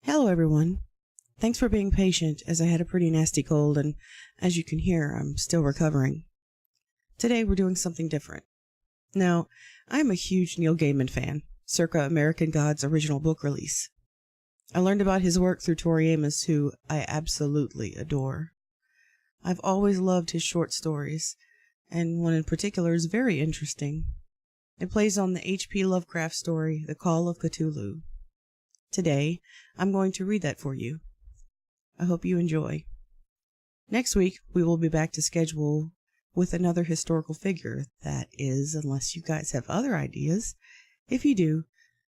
Hello everyone. Thanks for being patient as I had a pretty nasty cold and, as you can hear, I'm still recovering. Today we're doing something different. Now, I'm a huge Neil Gaiman fan, circa American Gods' original book release. I learned about his work through Tori Amos, who I absolutely adore. I've always loved his short stories, and one in particular is very interesting. It plays on the H.P. Lovecraft story, The Call of Cthulhu. Today, I'm going to read that for you. I hope you enjoy. Next week, we will be back to schedule with another historical figure. That is, unless you guys have other ideas. If you do,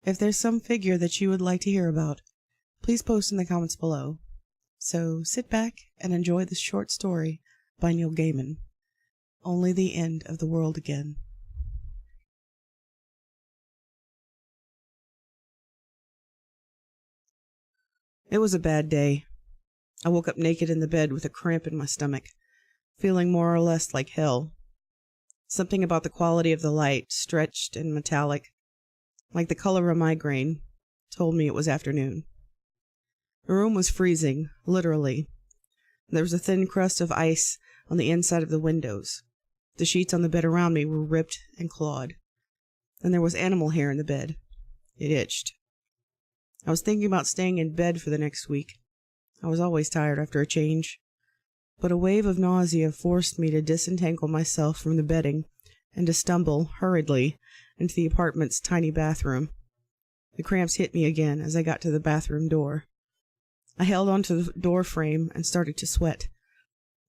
if there's some figure that you would like to hear about, please post in the comments below. So sit back and enjoy this short story by Neil Gaiman. Only the end of the world again. It was a bad day. I woke up naked in the bed with a cramp in my stomach, feeling more or less like hell. Something about the quality of the light, stretched and metallic, like the color of migraine, told me it was afternoon. The room was freezing, literally. There was a thin crust of ice on the inside of the windows. The sheets on the bed around me were ripped and clawed. And there was animal hair in the bed. It itched. I was thinking about staying in bed for the next week. I was always tired after a change. But a wave of nausea forced me to disentangle myself from the bedding and to stumble, hurriedly, into the apartment's tiny bathroom. The cramps hit me again as I got to the bathroom door. I held onto the door frame and started to sweat.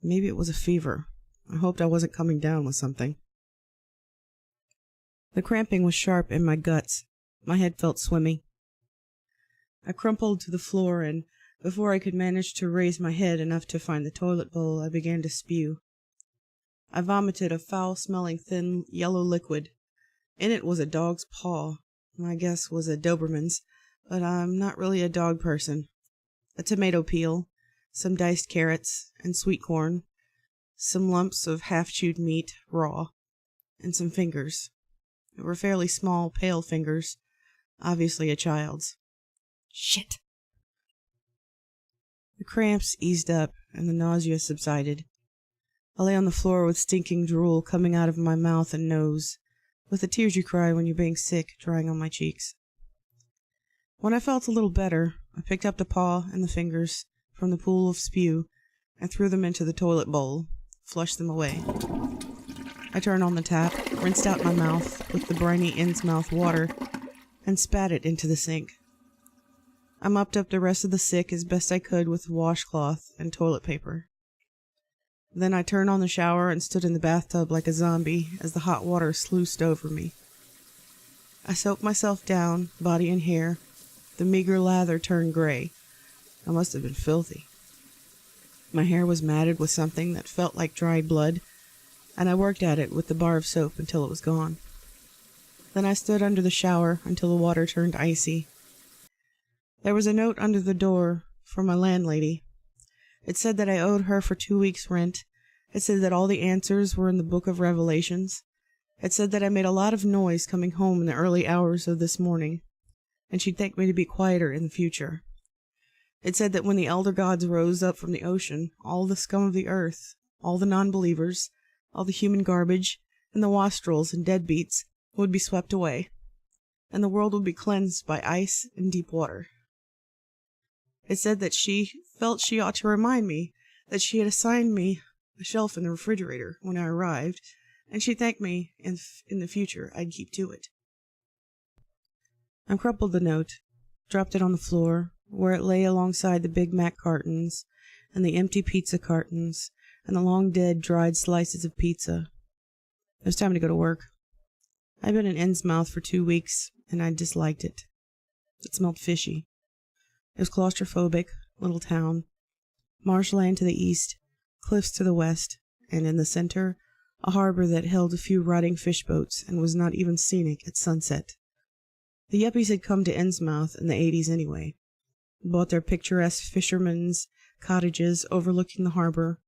Maybe it was a fever. I hoped I wasn't coming down with something. The cramping was sharp in my guts. My head felt swimmy. I crumpled to the floor, and before I could manage to raise my head enough to find the toilet bowl, I began to spew. I vomited a foul-smelling thin yellow liquid. In it was a dog's paw. My guess was a Doberman's, but I'm not really a dog person. A tomato peel, some diced carrots and sweet corn, some lumps of half-chewed meat, raw, and some fingers. They were fairly small, pale fingers, obviously a child's. Shit! The cramps eased up, and the nausea subsided. I lay on the floor with stinking drool coming out of my mouth and nose, with the tears you cry when you're being sick drying on my cheeks. When I felt a little better, I picked up the paw and the fingers from the pool of spew and threw them into the toilet bowl, flushed them away. I turned on the tap, rinsed out my mouth with the briny Innsmouth water, and spat it into the sink. I mopped up the rest of the sick as best I could with washcloth and toilet paper. Then I turned on the shower and stood in the bathtub like a zombie as the hot water sluiced over me. I soaked myself down, body and hair. The meager lather turned gray. I must have been filthy. My hair was matted with something that felt like dried blood, and I worked at it with the bar of soap until it was gone. Then I stood under the shower until the water turned icy. There was a note under the door for my landlady. It said that I owed her for 2 weeks' rent. It said that all the answers were in the Book of Revelations. It said that I made a lot of noise coming home in the early hours of this morning, and she'd thank me to be quieter in the future. It said that when the elder gods rose up from the ocean, all the scum of the earth, all the non-believers, all the human garbage, and the wastrels and deadbeats would be swept away, and the world would be cleansed by ice and deep water. It said that she felt she ought to remind me that she had assigned me a shelf in the refrigerator when I arrived, and she thanked me in the future I'd keep to it. I crumpled the note, dropped it on the floor, where it lay alongside the Big Mac cartons, and the empty pizza cartons, and the long-dead dried slices of pizza. It was time to go to work. I'd been in Innsmouth for 2 weeks, and I disliked it. It smelled fishy. It was claustrophobic, little town, marshland to the east, cliffs to the west, and in the center, a harbor that held a few rotting fish boats and was not even scenic at sunset. The yuppies had come to Innsmouth in the 80s anyway, bought their picturesque fishermen's cottages overlooking the harbor.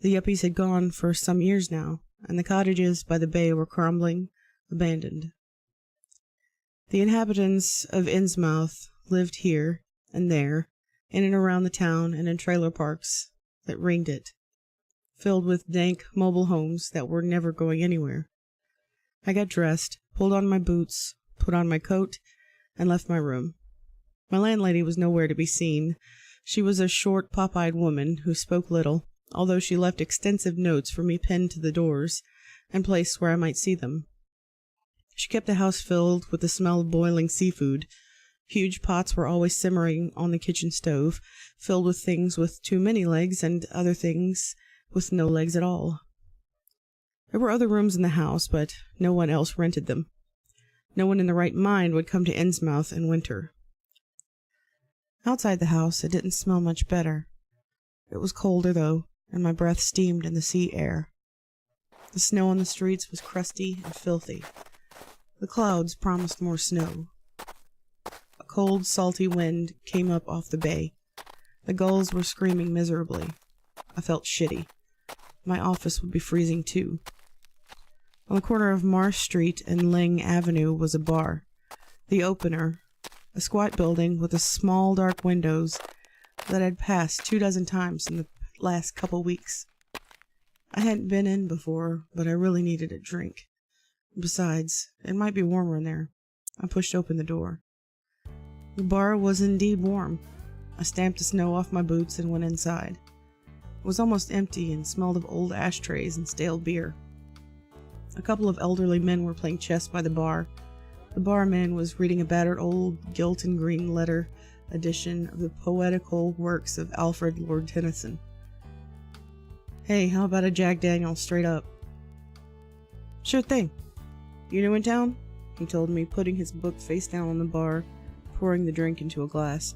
The yuppies had gone for some years now, and the cottages by the bay were crumbling, abandoned. The inhabitants of Innsmouth lived here and there, in and around the town and in trailer parks that ringed it, filled with dank mobile homes that were never going anywhere. I got dressed, pulled on my boots, put on my coat, and left my room. My landlady was nowhere to be seen. She was a short, pop-eyed woman who spoke little, although she left extensive notes for me pinned to the doors and placed where I might see them. She kept the house filled with the smell of boiling seafood. Huge pots were always simmering on the kitchen stove, filled with things with too many legs and other things with no legs at all. There were other rooms in the house, but no one else rented them. No one in their right mind would come to Innsmouth in winter. Outside the house, it didn't smell much better. It was colder, though, and my breath steamed in the sea air. The snow on the streets was crusty and filthy. The clouds promised more snow. A cold, salty wind came up off the bay. The gulls were screaming miserably. I felt shitty. My office would be freezing, too. On the corner of Marsh Street and Ling Avenue was a bar. The Opener, a squat building with a small dark windows that I'd passed 24 times in the last couple weeks. I hadn't been in before, but I really needed a drink. Besides, it might be warmer in there. I pushed open the door. The bar was indeed warm. I stamped the snow off my boots and went inside. It was almost empty and smelled of old ashtrays and stale beer. A couple of elderly men were playing chess by the bar. The barman was reading a battered old gilt and green letter edition of the poetical works of Alfred Lord Tennyson. "Hey, how about a Jack Daniels straight up?" "Sure thing. You new in town?" he told me, putting his book face down on the bar, pouring the drink into a glass.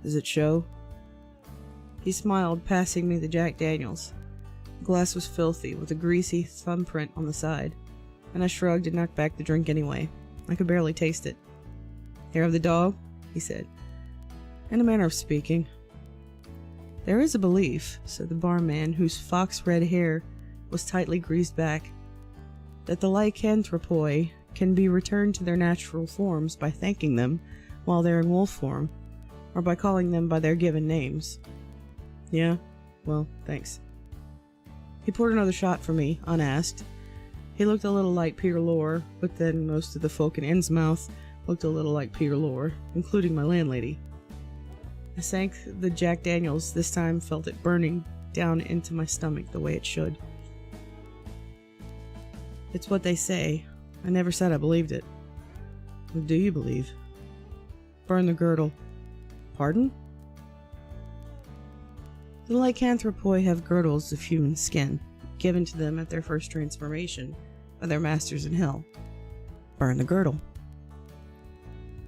"Does it show?" He smiled, passing me the Jack Daniels. The glass was filthy, with a greasy thumbprint on the side, and I shrugged and knocked back the drink anyway. I could barely taste it. "Hair of the dog?" he said. "In a manner of speaking." "There is a belief," said the barman, whose fox-red hair was tightly greased back, "that the lycanthropoi can be returned to their natural forms by thanking them while they're in wolf form, or by calling them by their given names." "Yeah? Well, thanks." He poured another shot for me, unasked. He looked a little like Peter Lorre, but then most of the folk in Innsmouth looked a little like Peter Lorre, including my landlady. I sank the Jack Daniels, this time felt it burning down into my stomach the way it should. "It's what they say. I never said I believed it." "What do you believe?" "Burn the girdle." "Pardon?" "The lycanthropoi have girdles of human skin, given to them at their first transformation by their masters in hell." "Burn the girdle."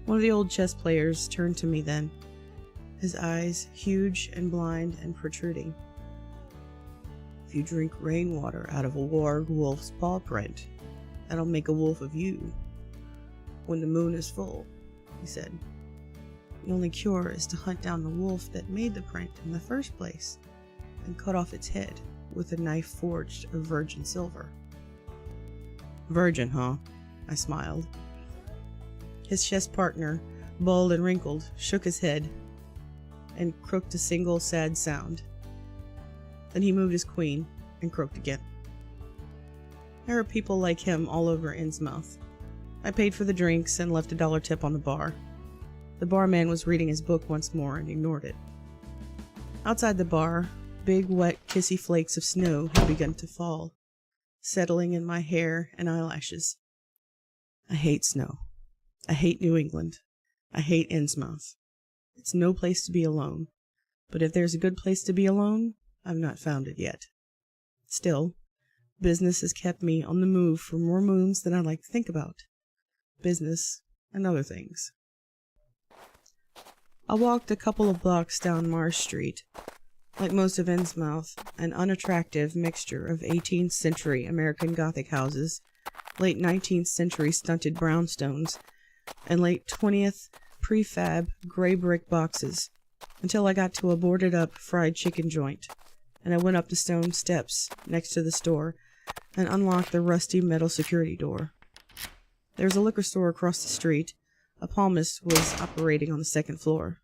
One of the old chess players turned to me then, his eyes huge and blind and protruding. "If you drink rainwater out of a warg wolf's paw print, that'll make a wolf of you. When the moon is full," he said. "The only cure is to hunt down the wolf that made the print in the first place, and cut off its head with a knife forged of virgin silver." "Virgin, huh?" I smiled. His chess partner, bald and wrinkled, shook his head and croaked a single sad sound. Then he moved his queen and croaked again. There are people like him all over Innsmouth. I paid for the drinks and left $1 tip on the bar. The barman was reading his book once more and ignored it. Outside the bar, big, wet, kissy flakes of snow had begun to fall, settling in my hair and eyelashes. I hate snow. I hate New England. I hate Innsmouth. It's no place to be alone, but if there's a good place to be alone, I've not found it yet. Still, business has kept me on the move for more moons than I like to think about. Business and other things. I walked a couple of blocks down Marsh Street. Like most of Innsmouth, an unattractive mixture of 18th century American Gothic houses, late 19th century stunted brownstones, and late 20th prefab gray brick boxes, until I got to a boarded up fried chicken joint, and I went up the stone steps next to the store and unlocked the rusty metal security door. There was a liquor store across the street. A palmist was operating on the second floor.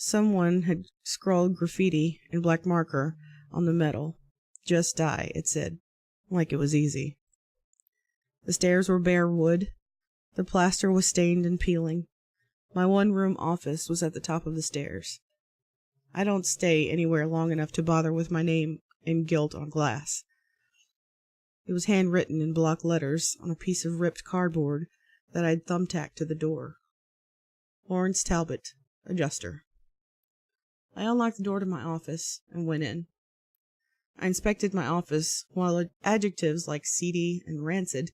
Someone had scrawled graffiti in black marker on the metal. "Just die," it said, like it was easy. The stairs were bare wood. The plaster was stained and peeling. My one-room office was at the top of the stairs. I don't stay anywhere long enough to bother with my name in gilt on glass. It was handwritten in block letters on a piece of ripped cardboard that I'd thumbtacked to the door. Lawrence Talbot, adjuster. I unlocked the door to my office and went in. I inspected my office while adjectives like seedy and rancid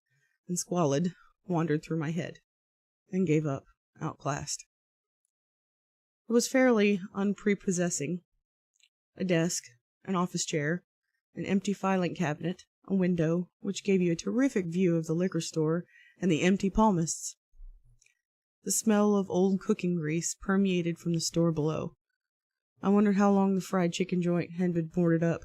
and squalid wandered through my head, and gave up, outclassed. It was fairly unprepossessing. A desk, an office chair, an empty filing cabinet, a window, which gave you a terrific view of the liquor store and the empty palmists. The smell of old cooking grease permeated from the store below. I wondered how long the fried chicken joint had been boarded up.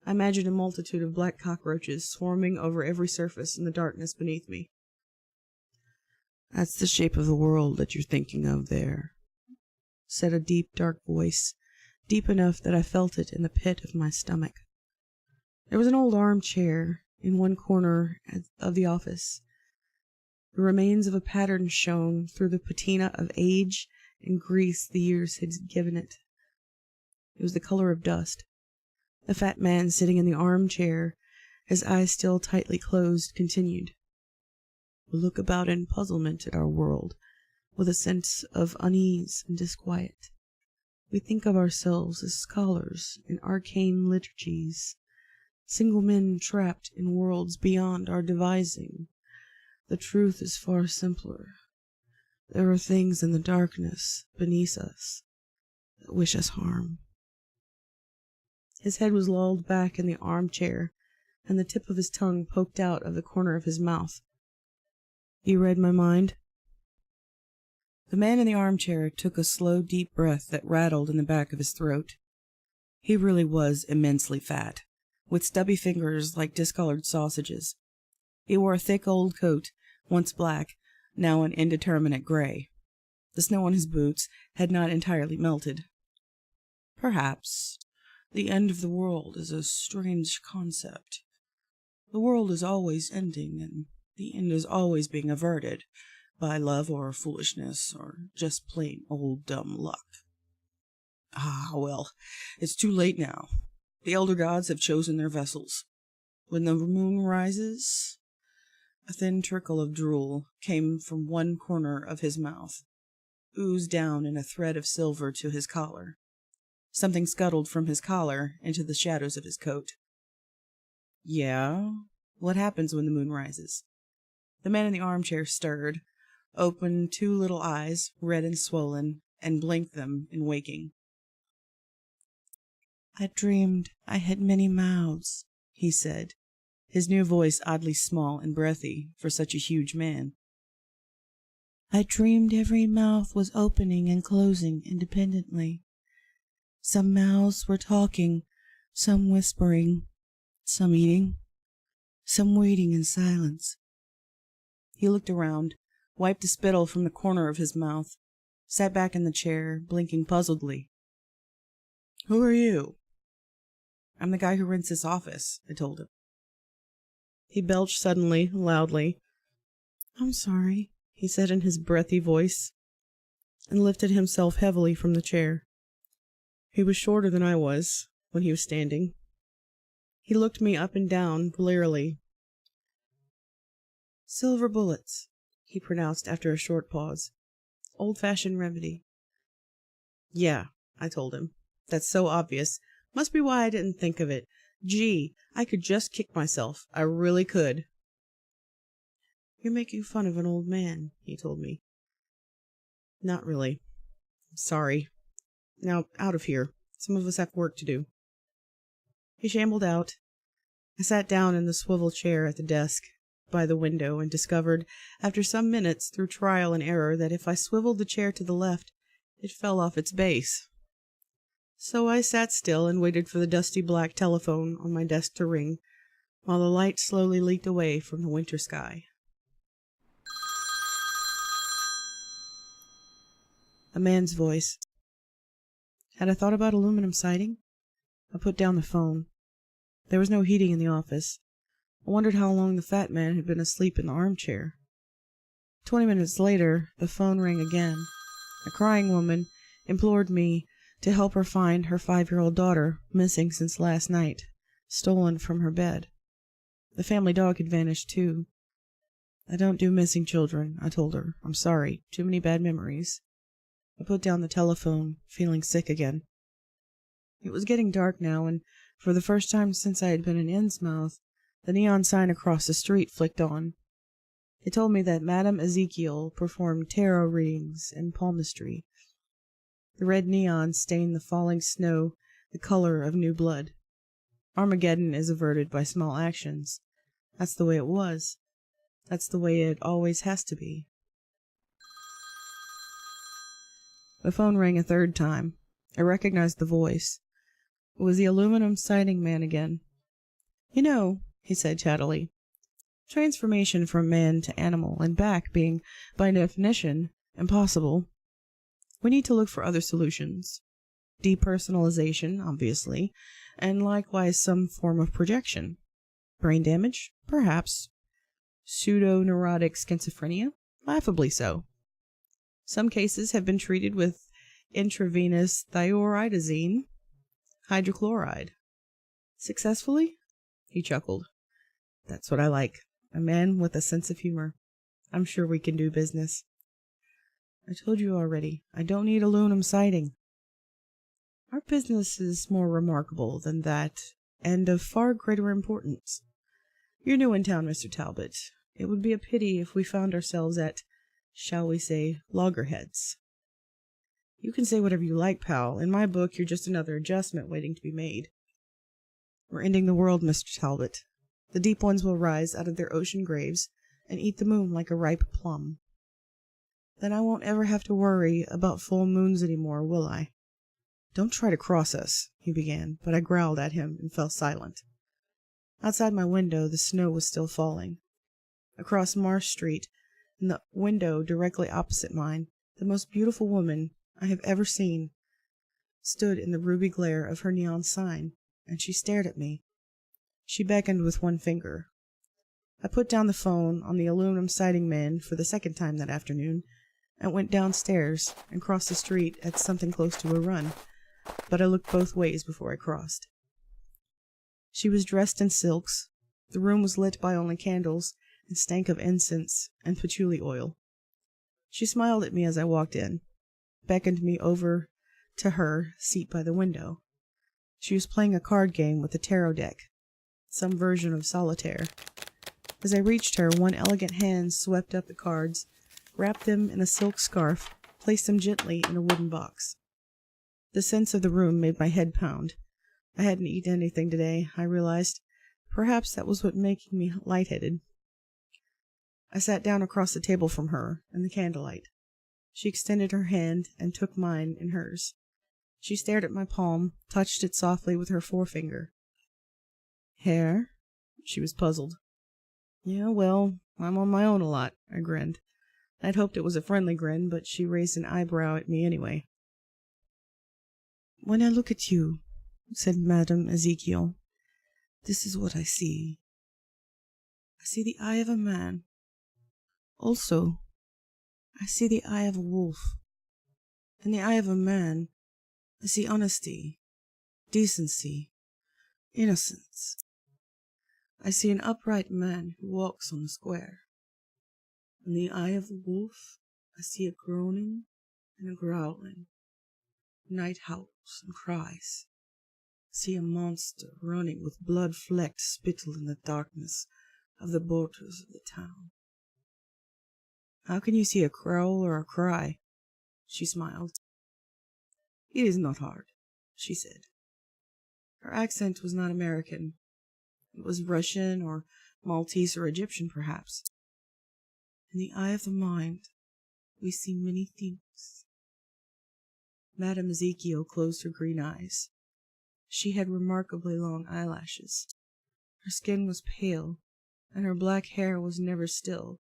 I imagined a multitude of black cockroaches swarming over every surface in the darkness beneath me. "That's the shape of the world that you're thinking of there," said a deep, dark voice, deep enough that I felt it in the pit of my stomach. There was an old armchair in one corner of the office. The remains of a pattern shone through the patina of age and grease the years had given it. It was the color of dust. The fat man sitting in the armchair, his eyes still tightly closed, continued. "We look about in puzzlement at our world, with a sense of unease and disquiet. We think of ourselves as scholars in arcane liturgies, single men trapped in worlds beyond our devising. The truth is far simpler. There are things in the darkness beneath us that wish us harm." His head was lolled back in the armchair, and the tip of his tongue poked out of the corner of his mouth. "You read my mind?" The man in the armchair took a slow, deep breath that rattled in the back of his throat. He really was immensely fat, with stubby fingers like discolored sausages. He wore a thick old coat, once black, now an indeterminate gray. The snow on his boots had not entirely melted. "Perhaps. The end of the world is a strange concept. The world is always ending, and the end is always being averted, by love or foolishness, or just plain old dumb luck. Ah, well, it's too late now. The elder gods have chosen their vessels. When the moon rises..." A thin trickle of drool came from one corner of his mouth, oozed down in a thread of silver to his collar. Something scuttled from his collar into the shadows of his coat. "Yeah? What happens when the moon rises?" The man in the armchair stirred, opened two little eyes, red and swollen, and blinked them in waking. "I dreamed I had many mouths," he said, his new voice oddly small and breathy for such a huge man. "I dreamed every mouth was opening and closing independently. Some mouths were talking, some whispering, some eating, some waiting in silence." He looked around, wiped the spittle from the corner of his mouth, sat back in the chair, blinking puzzledly. "Who are you?" "I'm the guy who rents this office," I told him. He belched suddenly, loudly. "I'm sorry," he said in his breathy voice, and lifted himself heavily from the chair. He was shorter than I was when he was standing. He looked me up and down blearily. "Silver bullets," he pronounced after a short pause. "Old-fashioned remedy." "Yeah," I told him. "That's so obvious. Must be why I didn't think of it. Gee, I could just kick myself. I really could." "You're making fun of an old man," he told me. "Not really. I'm sorry. Now, out of here. Some of us have work to do." He shambled out. I sat down in the swivel chair at the desk by the window and discovered, after some minutes, through trial and error, that if I swiveled the chair to the left, it fell off its base. So I sat still and waited for the dusty black telephone on my desk to ring, while the light slowly leaked away from the winter sky. A man's voice. Had I thought about aluminum siding? I put down the phone. There was no heating in the office. I wondered how long the fat man had been asleep in the armchair. 20 minutes later, the phone rang again. A crying woman implored me to help her find her 5-year-old daughter, missing since last night, stolen from her bed. The family dog had vanished too. I don't do missing children, I told her. I'm sorry. Too many bad memories. I put down the telephone, feeling sick again. It was getting dark now, and for the first time since I had been in Innsmouth, the neon sign across the street flicked on. It told me that Madame Ezekiel performed tarot readings and palmistry. The red neon stained the falling snow the color of new blood. Armageddon is averted by small actions. That's the way it was. That's the way it always has to be. The phone rang a third time. I recognized the voice. It was the aluminum siding man again. You know, he said chattily, transformation from man to animal and back being, by definition, impossible. We need to look for other solutions. Depersonalization, obviously, and likewise some form of projection. Brain damage? Perhaps. Pseudo-neurotic schizophrenia? Laughably so. Some cases have been treated with intravenous thioridazine hydrochloride. Successfully? He chuckled. That's what I like. A man with a sense of humor. I'm sure we can do business. I told you already, I don't need aluminum siding. Our business is more remarkable than that, and of far greater importance. You're new in town, Mr. Talbot. It would be a pity if we found ourselves at, shall we say, loggerheads. You can say whatever you like, pal. In my book, you're just another adjustment waiting to be made. We're ending the world, Mr. Talbot. The deep ones will rise out of their ocean graves and eat the moon like a ripe plum. Then I won't ever have to worry about full moons any more, will I? Don't try to cross us, he began, but I growled at him and fell silent. Outside my window, the snow was still falling. Across Marsh Street, in the window directly opposite mine, the most beautiful woman I have ever seen stood in the ruby glare of her neon sign, and she stared at me. She beckoned with one finger. I put down the phone on the aluminum siding man for the second time that afternoon, and went downstairs and crossed the street at something close to a run, but I looked both ways before I crossed. She was dressed in silks. The room was lit by only candles, and stank of incense and patchouli oil. She smiled at me as I walked in, beckoned me over to her seat by the window. She was playing a card game with a tarot deck, some version of solitaire. As I reached her, one elegant hand swept up the cards, wrapped them in a silk scarf, placed them gently in a wooden box. The sense of the room made my head pound. I hadn't eaten anything today, I realized. Perhaps that was what making me lightheaded. I sat down across the table from her, in the candlelight. She extended her hand and took mine in hers. She stared at my palm, touched it softly with her forefinger. Hair? She was puzzled. Yeah, well, I'm on my own a lot, I grinned. I'd hoped it was a friendly grin, but she raised an eyebrow at me anyway. When I look at you, said Madame Ezekiel, this is what I see. I see the eye of a man. Also, I see the eye of a wolf. In the eye of a man, I see honesty, decency, innocence. I see an upright man who walks on the square. In the eye of the wolf, I see a groaning and a growling. Night howls and cries. I see a monster running with blood-flecked spittle in the darkness of the borders of the town. How can you see a growl or a cry? She smiled. It is not hard, she said. Her accent was not American. It was Russian or Maltese or Egyptian, perhaps. In the eye of the mind, we see many things. Madame Ezekiel closed her green eyes. She had remarkably long eyelashes. Her skin was pale, and her black hair was never still.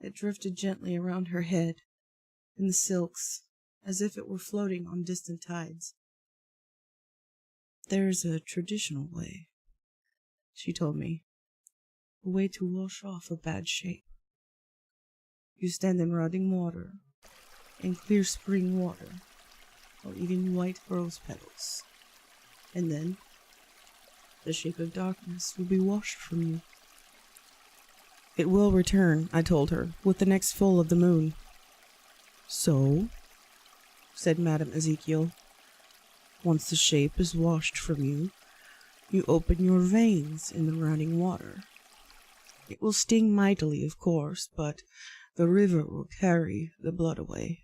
It drifted gently around her head, in the silks, as if it were floating on distant tides. There's a traditional way, she told me. A way to wash off a bad shape. You stand in rotting water, in clear spring water, or even white rose petals. And then, the shape of darkness will be washed from you. It will return, I told her, with the next full of the moon. So, said Madame Ezekiel, once the shape is washed from you, you open your veins in the running water. It will sting mightily, of course, but the river will carry the blood away.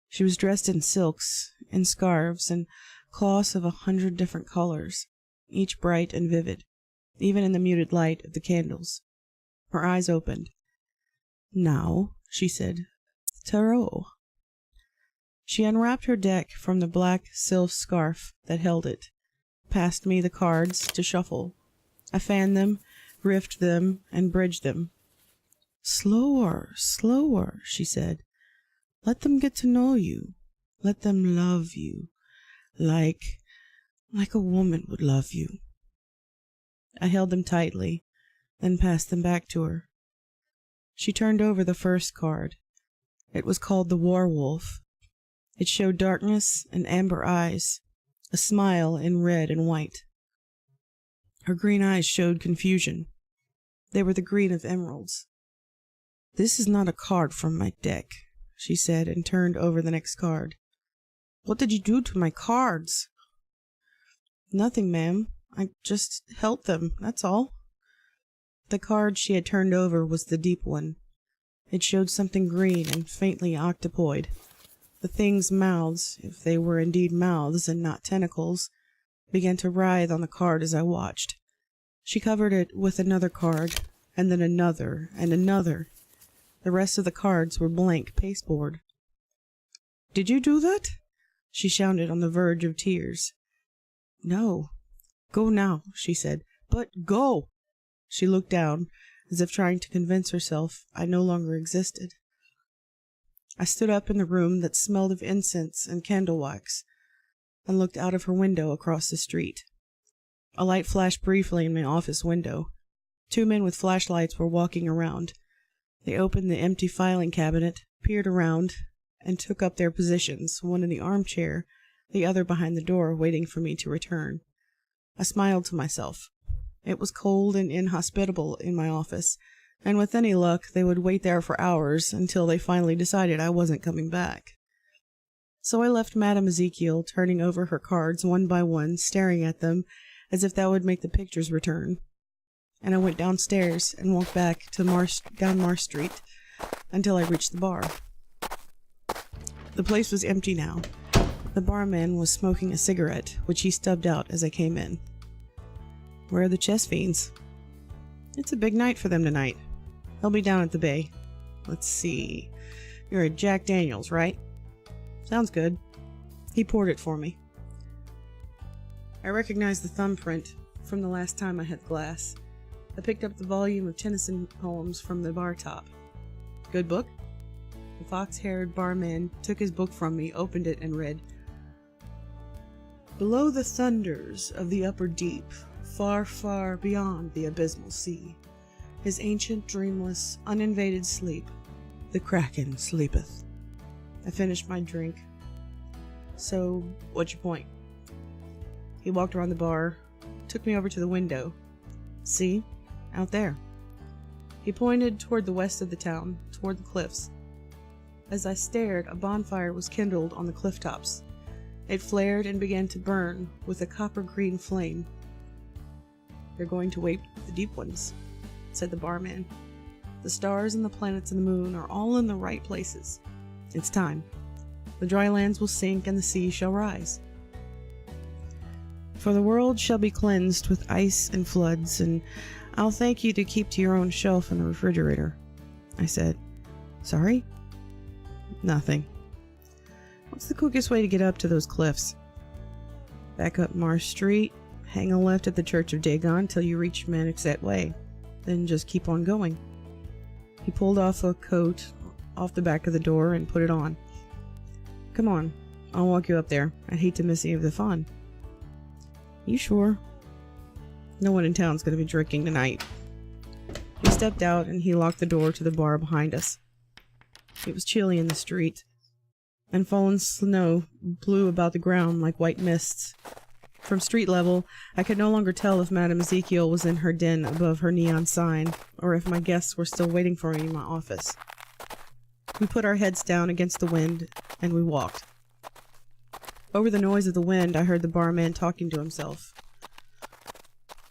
She was dressed in silks, in scarves, and cloths of 100 different colors, each bright and vivid, even in the muted light of the candles. Her eyes opened. Now, she said, tarot. She unwrapped her deck from the black silk scarf that held it, passed me the cards to shuffle. I fanned them, riffed them, and bridged them. Slower, slower, she said. Let them get to know you. Let them love you. Like a woman would love you. I held them tightly, then passed them back to her. She turned over the first card. It was called the Werewolf. It showed darkness and amber eyes, a smile in red and white. Her green eyes showed confusion. They were the green of emeralds. This is not a card from my deck, she said, and turned over the next card. What did you do to my cards? Nothing, ma'am. I just held them, that's all. The card she had turned over was the deep one. It showed something green and faintly octopoid. The thing's mouths, if they were indeed mouths and not tentacles, began to writhe on the card as I watched. She covered it with another card, and then another, and another. The rest of the cards were blank pasteboard. Did you do that? She shouted on the verge of tears. No. Go now, she said. But go! She looked down, as if trying to convince herself I no longer existed. I stood up in the room that smelled of incense and candle wax, and looked out of her window across the street. A light flashed briefly in my office window. 2 men with flashlights were walking around. They opened the empty filing cabinet, peered around, and took up their positions, one in the armchair, the other behind the door, waiting for me to return. I smiled to myself. It was cold and inhospitable in my office, and with any luck they would wait there for hours until they finally decided I wasn't coming back. So I left Madame Ezekiel turning over her cards one by one, staring at them as if that would make the pictures return. And I went downstairs and walked back to down Marsh Street until I reached the bar. The place was empty now. The barman was smoking a cigarette, which he stubbed out as I came in. Where are the chess fiends? It's a big night for them tonight. They'll be down at the bay. Let's see. You're a Jack Daniels, right? Sounds good. He poured it for me. I recognized the thumbprint from the last time I had glass. I picked up the volume of Tennyson poems from the bar top. Good book? The fox-haired barman took his book from me, opened it, and read, Below the thunders of the upper deep, far, far beyond the abysmal sea, his ancient, dreamless, uninvaded sleep, the kraken sleepeth. I finished my drink. So, what's your point? He walked around the bar, took me over to the window. See? Out there. He pointed toward the west of the town, toward the cliffs. As I stared, a bonfire was kindled on the cliff tops. It flared and began to burn with a copper-green flame. They're going to wake the deep ones, said the barman. The stars and the planets and the moon are all in the right places. It's time. The dry lands will sink and the sea shall rise. For the world shall be cleansed with ice and floods, and I'll thank you to keep to your own shelf in the refrigerator, I said. Sorry? Nothing. What's the quickest way to get up to those cliffs? Back up Marsh Street, hang a left at the Church of Dagon till you reach Manixet Way, then just keep on going. He pulled off a coat off the back of the door and put it on. Come on, I'll walk you up there. I'd hate to miss any of the fun. You sure? No one in town's gonna be drinking tonight. We stepped out and he locked the door to the bar behind us. It was chilly in the street, and fallen snow blew about the ground like white mists. From street level, I could no longer tell if Madame Ezekiel was in her den above her neon sign, or if my guests were still waiting for me in my office. We put our heads down against the wind, and we walked. Over the noise of the wind, I heard the barman talking to himself.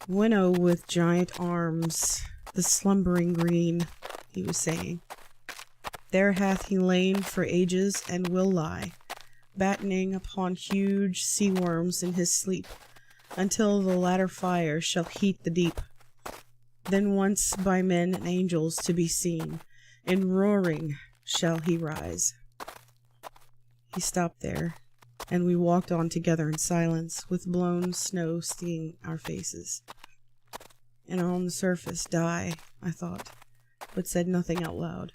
"Winnow with giant arms, the slumbering green," he was saying. "There hath he lain for ages and will lie, battening upon huge sea worms in his sleep, until the latter fire shall heat the deep. Then once by men and angels to be seen, in roaring shall he rise." He stopped there, and we walked on together in silence, with blown snow stinging our faces. And on the surface die, I thought, but said nothing out loud.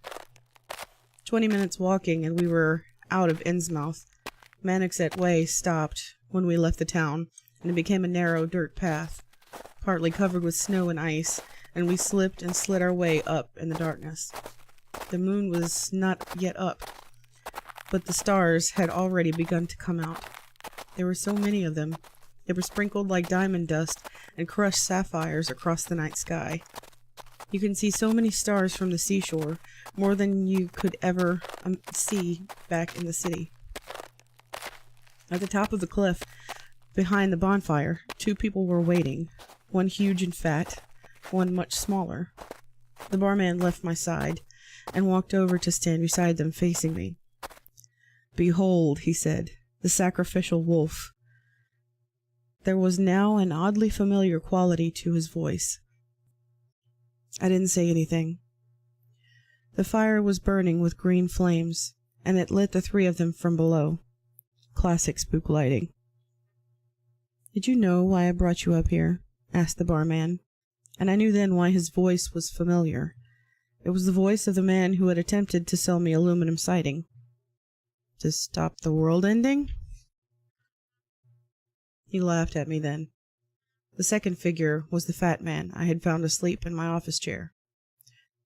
20 minutes walking, and we were out of Innsmouth. Manickset Way stopped when we left the town, and it became a narrow dirt path, partly covered with snow and ice, and we slipped and slid our way up in the darkness. The moon was not yet up, but the stars had already begun to come out. There were so many of them. They were sprinkled like diamond dust and crushed sapphires across the night sky. You can see so many stars from the seashore, more than you could ever see back in the city. At the top of the cliff, behind the bonfire, 2 people were waiting, one huge and fat, one much smaller. The barman left my side and walked over to stand beside them, facing me. "Behold," he said, "the sacrificial wolf." There was now an oddly familiar quality to his voice. I didn't say anything. The fire was burning with green flames, and it lit the 3 of them from below. Classic spook lighting. "Did you know why I brought you up here?" asked the barman, and I knew then why his voice was familiar. It was the voice of the man who had attempted to sell me aluminum siding. "To stop the world ending?" He laughed at me then. The second figure was the fat man I had found asleep in my office chair.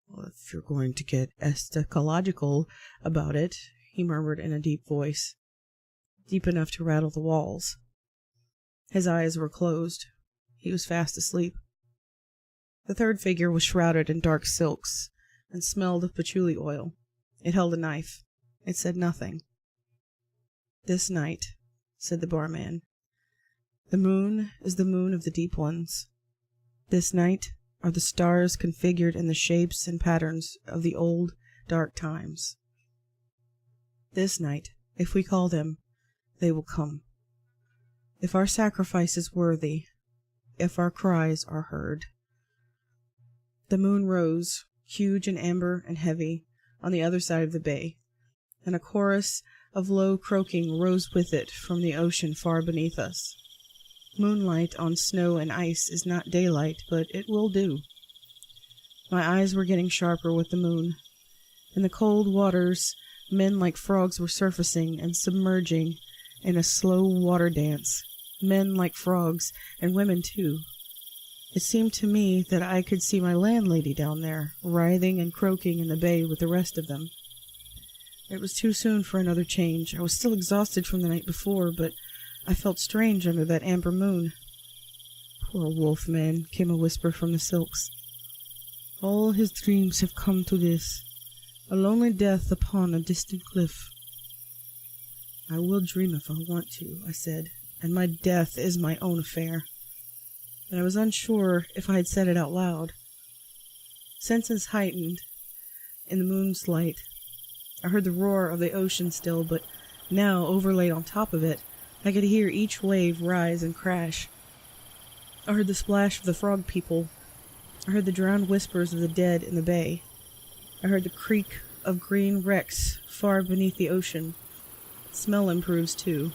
"Well, if you're going to get eschatological about it," he murmured in a deep voice, deep enough to rattle the walls. His eyes were closed. He was fast asleep. The third figure was shrouded in dark silks and smelled of patchouli oil. It held a knife. It said nothing. "This night," said the barman, "the moon is the moon of the deep ones. This night are the stars configured in the shapes and patterns of the old dark times. This night, if we call them, they will come. If our sacrifice is worthy, if our cries are heard." The moon rose, huge and amber and heavy, on the other side of the bay, and a chorus of low croaking rose with it from the ocean far beneath us. Moonlight on snow and ice is not daylight, but it will do. My eyes were getting sharper with the moon. In the cold waters, men like frogs were surfacing and submerging in a slow water dance. Men like frogs, and women too. It seemed to me that I could see my landlady down there, writhing and croaking in the bay with the rest of them. It was too soon for another change. I was still exhausted from the night before, but I felt strange under that amber moon. "Poor wolf man," came a whisper from the silks. "All his dreams have come to this, a lonely death upon a distant cliff." "I will dream if I want to," I said, "and my death is my own affair." But I was unsure if I had said it out loud. Senses heightened in the moon's light. I heard the roar of the ocean still, but now, overlaid on top of it, I could hear each wave rise and crash. I heard the splash of the frog people. I heard the drowned whispers of the dead in the bay. I heard the creak of green wrecks far beneath the ocean. Smell improves, too.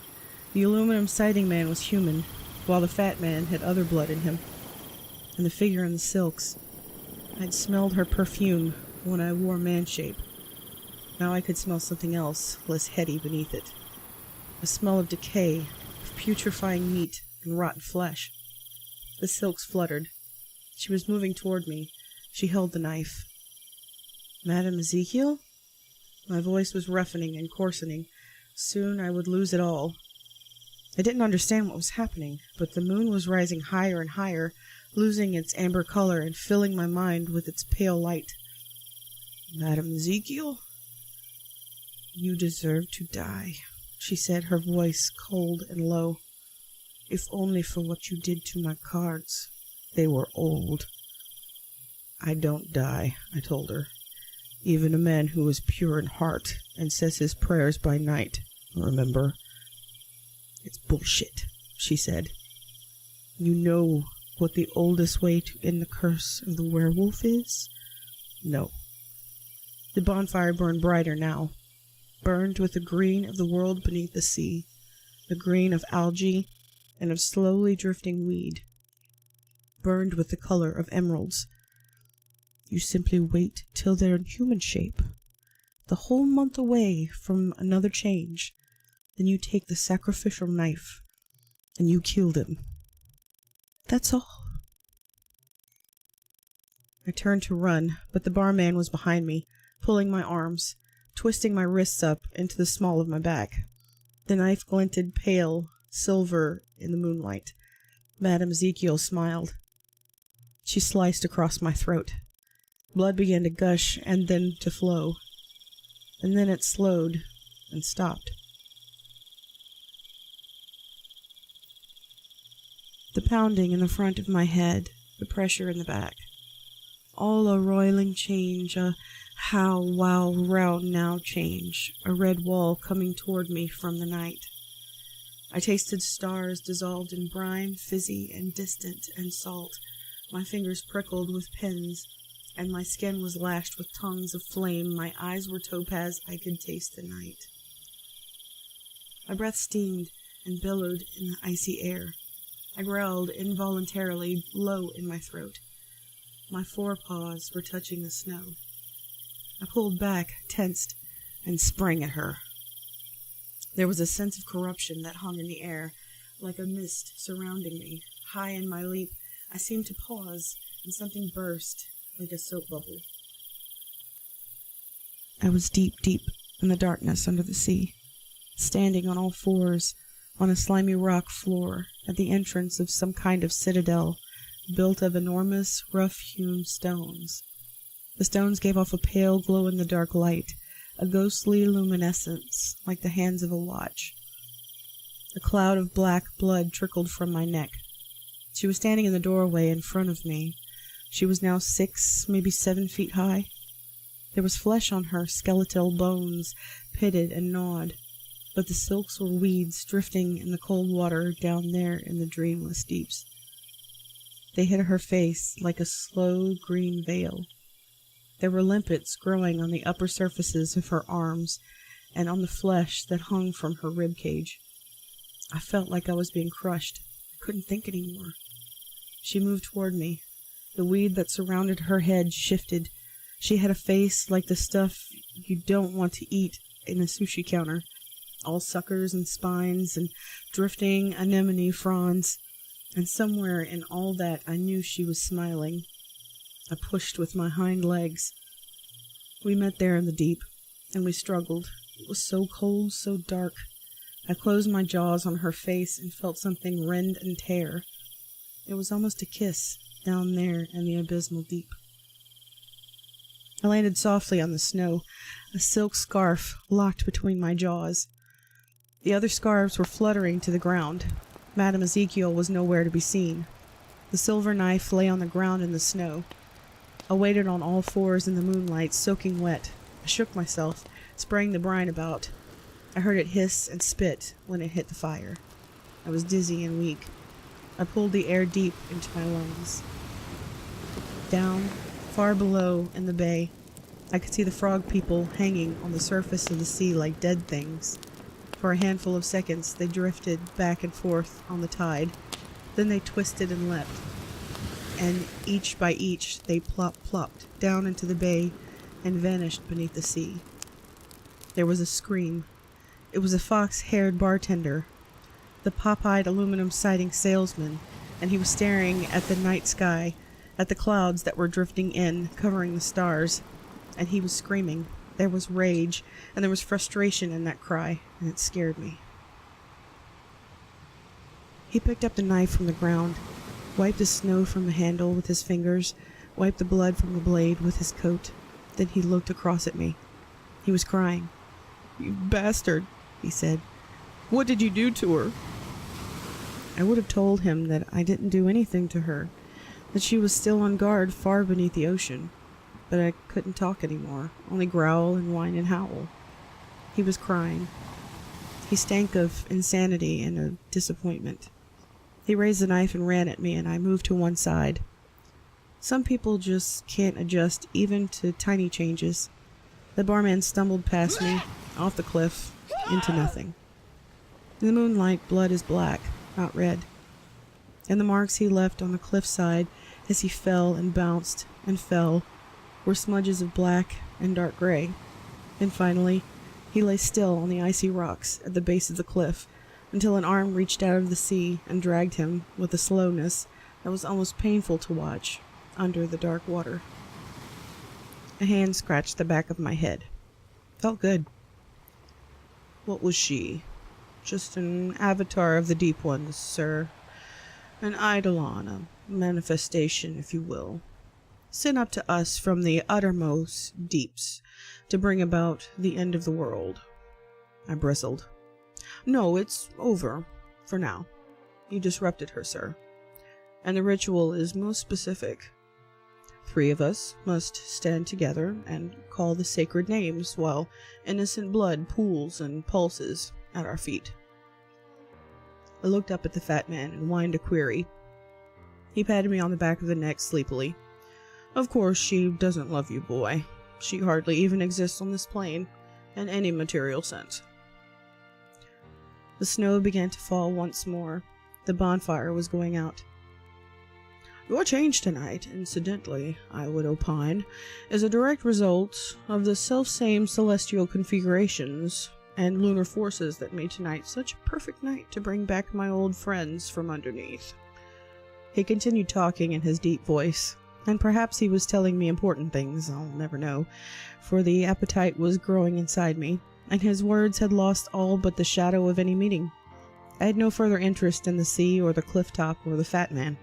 The aluminum siding man was human, while the fat man had other blood in him. And the figure in the silks. I'd smelled her perfume when I wore man-shape. Now I could smell something else, less heady beneath it. A smell of decay, of putrefying meat, and rotten flesh. The silks fluttered. She was moving toward me. She held the knife. Madame Ezekiel? My voice was roughening and coarsening. Soon I would lose it all. I didn't understand what was happening, but the moon was rising higher and higher, losing its amber color and filling my mind with its pale light. Madame Ezekiel? You deserve to die, she said, her voice cold and low. If only for what you did to my cards. They were old. I don't die, I told her. Even a man who is pure in heart and says his prayers by night, remember? It's bullshit, she said. You know what the oldest way to end the curse of the werewolf is? No. The bonfire burned brighter now, burned with the green of the world beneath the sea, the green of algae and of slowly drifting weed, burned with the color of emeralds. You simply wait till they're in human shape, the whole month away from another change. Then you take the sacrificial knife, and you kill them. That's all. I turned to run, but the barman was behind me, pulling my arms, twisting my wrists up into the small of my back. The knife glinted pale silver in the moonlight. Madame Ezekiel smiled. She sliced across my throat. Blood began to gush and then to flow. And then it slowed and stopped. The pounding in the front of my head, the pressure in the back. All a roiling change, a how, wow, row now change, a red wall coming toward me from the night. I tasted stars dissolved in brine, fizzy and distant and salt. My fingers prickled with pins, and my skin was lashed with tongues of flame. My eyes were topaz, I could taste the night. My breath steamed and billowed in the icy air. I growled involuntarily, low in my throat. My forepaws were touching the snow. I pulled back, tensed, and sprang at her. There was a sense of corruption that hung in the air, like a mist surrounding me. High in my leap, I seemed to pause, and something burst, like a soap bubble. I was deep, deep in the darkness under the sea, standing on all fours on a slimy rock floor at the entrance of some kind of citadel built of enormous, rough-hewn stones. The stones gave off a pale glow-in-the-dark light, a ghostly luminescence like the hands of a watch. A cloud of black blood trickled from my neck. She was standing in the doorway in front of me. She was now 6, maybe 7 feet high. There was flesh on her, skeletal bones, pitted and gnawed, but the silks were weeds drifting in the cold water down there in the dreamless deeps. They hid her face like a slow green veil. There were limpets growing on the upper surfaces of her arms and on the flesh that hung from her rib cage. I felt like I was being crushed. I couldn't think anymore. She moved toward me. The weed that surrounded her head shifted. She had a face like the stuff you don't want to eat in a sushi counter, all suckers and spines and drifting anemone fronds. And somewhere in all that I knew she was smiling. I pushed with my hind legs. We met there in the deep, and we struggled. It was so cold, so dark. I closed my jaws on her face and felt something rend and tear. It was almost a kiss down there in the abysmal deep. I landed softly on the snow, a silk scarf locked between my jaws. The other scarves were fluttering to the ground. Madame Ezekiel was nowhere to be seen. The silver knife lay on the ground in the snow. I waited on all fours in the moonlight, soaking wet. I shook myself, spraying the brine about. I heard it hiss and spit when it hit the fire. I was dizzy and weak. I pulled the air deep into my lungs. Down, far below in the bay, I could see the frog people hanging on the surface of the sea like dead things. For a handful of seconds, they drifted back and forth on the tide. Then they twisted and leapt. And each by each, they plopped down into the bay and vanished beneath the sea. There was a scream. It was a fox-haired bartender. the pop-eyed aluminum siding salesman, and he was staring at the night sky, at the clouds that were drifting in, covering the stars, and he was screaming. There was rage, and there was frustration in that cry, and it scared me. He picked up the knife from the ground, wiped the snow from the handle with his fingers, wiped the blood from the blade with his coat. Then he looked across at me. He was crying. "You bastard," he said. "What did you do to her?" I would have told him that I didn't do anything to her, that she was still on guard far beneath the ocean, but I couldn't talk anymore, only growl and whine and howl. He was crying. He stank of insanity and of disappointment. He raised the knife and ran at me, and I moved to one side. Some people just can't adjust even to tiny changes. The barman stumbled past me, off the cliff, into nothing. In the moonlight, blood is black, not red. And the marks he left on the cliffside as he fell and bounced and fell were smudges of black and dark gray. And finally, he lay still on the icy rocks at the base of the cliff until an arm reached out of the sea and dragged him with a slowness that was almost painful to watch under the dark water. A hand scratched the back of my head. Felt good. "What was she?" "Just an avatar of the deep ones, sir. An eidolon, a manifestation, if you will. Sent up to us from the uttermost deeps to bring about the end of the world." I bristled. "No, it's over. For now. You disrupted her, sir. And the ritual is most specific. 3 of us must stand together and call the sacred names while innocent blood pools and pulses at our feet." I looked up at the fat man and whined a query. He patted me on the back of the neck sleepily. "Of course she doesn't love you, boy. She hardly even exists on this plane, in any material sense." The snow began to fall once more. The bonfire was going out. "Your change tonight, incidentally, I would opine, is a direct result of the selfsame celestial configurations and lunar forces that made tonight such a perfect night to bring back my old friends from underneath." He continued talking in his deep voice, and perhaps he was telling me important things, I'll never know, for the appetite was growing inside me, and his words had lost all but the shadow of any meaning. I had no further interest in the sea or the cliff top or the fat man.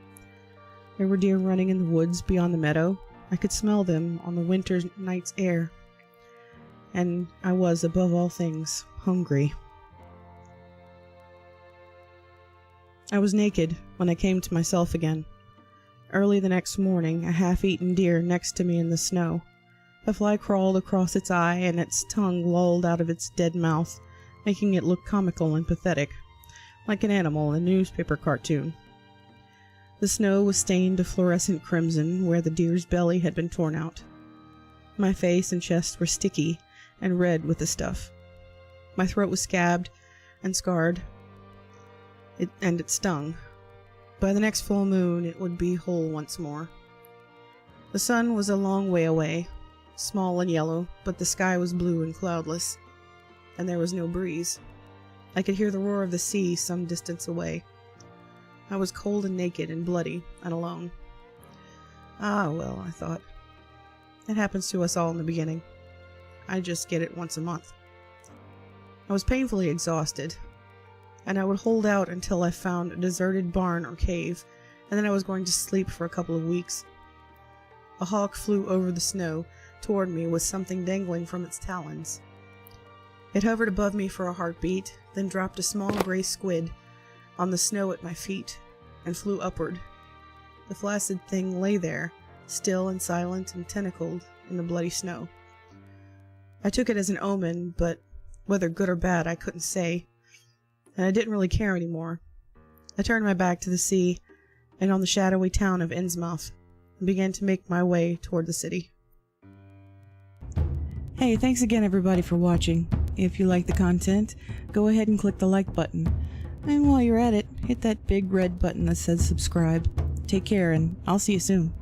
There were deer running in the woods beyond the meadow. I could smell them on the winter night's air. And I was, above all things, hungry. I was naked when I came to myself again. Early the next morning, a half-eaten deer next to me in the snow. A fly crawled across its eye, and its tongue lolled out of its dead mouth, making it look comical and pathetic, like an animal in a newspaper cartoon. The snow was stained a fluorescent crimson where the deer's belly had been torn out. My face and chest were sticky and red with the stuff. My throat was scabbed and scarred, and it stung. By the next full moon it would be whole once more. The sun was a long way away, small and yellow, but the sky was blue and cloudless, and there was no breeze. I could hear the roar of the sea some distance away. I was cold and naked and bloody and alone. Ah, well, I thought. It happens to us all in the beginning. I just get it once a month. I was painfully exhausted, and I would hold out until I found a deserted barn or cave, and then I was going to sleep for a couple of weeks. A hawk flew over the snow toward me with something dangling from its talons. It hovered above me for a heartbeat, then dropped a small gray squid on the snow at my feet, and flew upward. The flaccid thing lay there, still and silent and tentacled in the bloody snow. I took it as an omen, but whether good or bad I couldn't say, and I didn't really care anymore. I turned my back to the sea and on the shadowy town of Innsmouth, and began to make my way toward the city. Hey, thanks again everybody for watching. If you like the content, go ahead and click the like button. And while you're at it, hit that big red button that says subscribe. Take care, and I'll see you soon.